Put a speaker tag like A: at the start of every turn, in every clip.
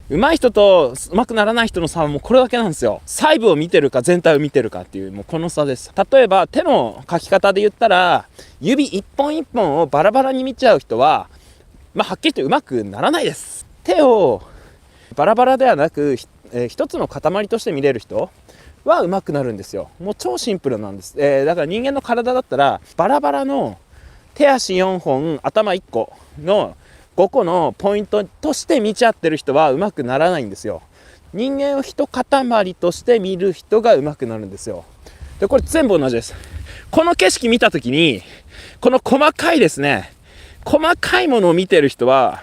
A: 上手い人と上手くならない人の差はもうこれだけなんですよ。細部を見てるか全体を見てるかっていう、もうこの差です。例えば手の描き方で言ったら、指一本一本をバラバラに見ちゃう人は、はっきり言って上手くならないです。手をバラバラではなく、一つの塊として見れる人は上手くなるんですよ。もう超シンプルなんです。だから人間の体だったらバラバラの手足4本頭1個の5個のポイントとして見ちゃってる人は上手くならないんですよ。人間を一塊として見る人が上手くなるんですよ。でこれ全部同じです。この景色見た時にこの細かいですね、細かいものを見てる人は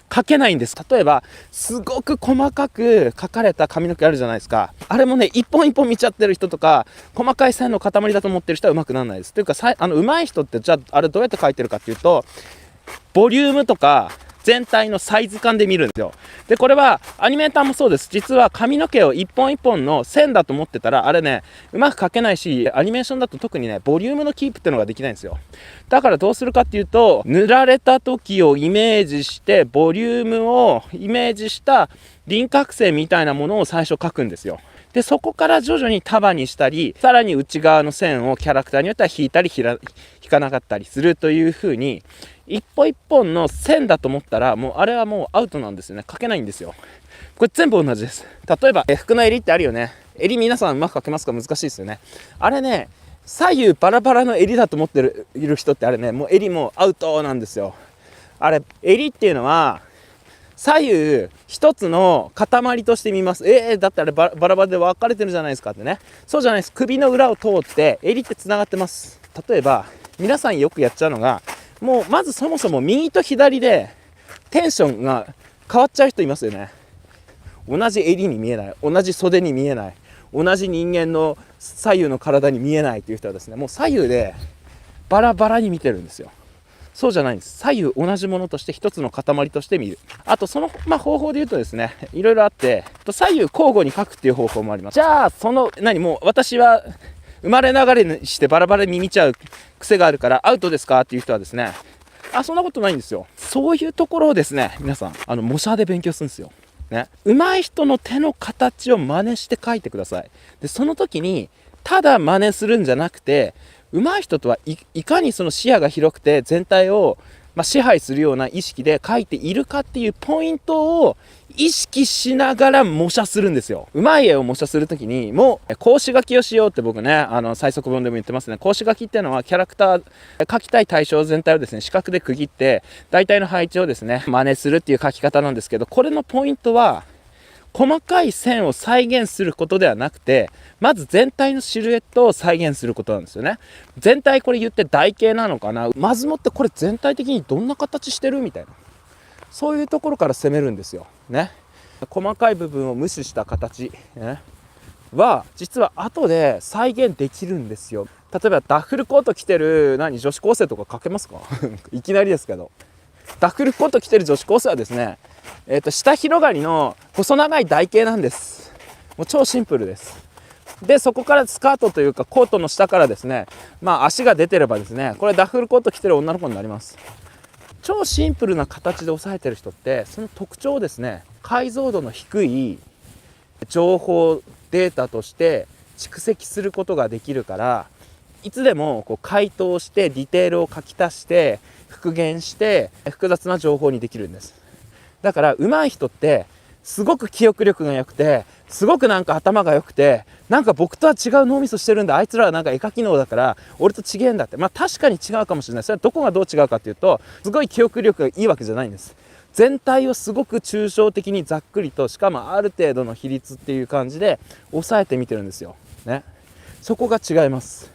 A: 描けないんです。例えばすごく細かく描かれた髪の毛あるじゃないですか。あれもね、一本一本見ちゃってる人とか細かい線の塊だと思ってる人は上手くならないです。というか上手い人ってじゃああれどうやって描いてるかっていうと、ボリュームとか全体のサイズ感で見るんですよ。でこれはアニメーターもそうです。実は髪の毛を一本一本の線だと思ってたら、あれねうまく描けないし、アニメーションだと特にねボリュームのキープっていうのができないんですよ。だからどうするかっていうと、塗られた時をイメージしてボリュームをイメージした輪郭線みたいなものを最初描くんですよ。でそこから徐々に束にしたり、さらに内側の線をキャラクターによっては引いたり引かなかったりするという風に、一本一本の線だと思ったらもうあれはもうアウトなんですよね。描けないんですよ。これ全部同じです。例えば服の襟ってあるよね。襟皆さんうまく描けますか？難しいですよね。あれね、左右バラバラの襟だと思っている人ってあれね、もう襟もアウトなんですよ。あれ襟っていうのは左右一つの塊として見ます。だってあれバラバラで分かれてるじゃないですかってね。そうじゃないです。首の裏を通って襟ってつながってます。例えば皆さんよくやっちゃうのが、もうまずそもそも右と左でテンションが変わっちゃう人いますよね。同じ襟に見えない、同じ袖に見えない、同じ人間の左右の体に見えないという人はですね、もう左右でバラバラに見てるんですよ。そうじゃないんです。左右同じものとして一つの塊として見る。あとその、方法で言うとですね、いろいろあって、左右交互に書くっていう方法もあります。じゃあもう私は生まれながらにしてバラバラに見ちゃう癖があるからアウトですかっていう人はですね、そんなことないんですよ。そういうところをですね、皆さん模写で勉強するんですよ。ね、上手い人の手の形を真似して描いてください。でその時にただ真似するんじゃなくて、上手い人とはいかにその視野が広くて全体を支配するような意識で描いているかっていうポイントを意識しながら模写するんですよ。うまい絵を模写するときにもう格子書きをしようって僕ね、最速本でも言ってますね。格子書きっていうのはキャラクター描きたい対象全体をですね四角で区切って大体の配置をですね真似するっていう書き方なんですけど、これのポイントは細かい線を再現することではなくて、まず全体のシルエットを再現することなんですよね。全体これ言って台形なのかな、まずもってこれ全体的にどんな形してるみたいな、そういうところから攻めるんですよね。細かい部分を無視した形、ね、は実は後で再現できるんですよ。例えばダッフルコート着てる女子高生とか描けますかいきなりですけど、ダッフルコート着てる女子高生はですね、下広がりの細長い台形なんです。もう超シンプルです。でそこからスカートというかコートの下からですね、足が出てればですね、これダッフルコート着てる女の子になります。超シンプルな形で抑えてる人ってその特徴をですね、解像度の低い情報データとして蓄積することができるから、いつでも解凍してディテールを書き足して復元して複雑な情報にできるんです。だから上手い人ってすごく記憶力が良くて、すごく頭が良くて、僕とは違う脳みそしてるんだ、あいつらは絵描き脳だから俺と違えんだって、確かに違うかもしれない。それはどこがどう違うかっていうと、すごい記憶力がいいわけじゃないんです。全体をすごく抽象的にざっくりと、しかもある程度の比率っていう感じで抑えてみてるんですよね。そこが違います。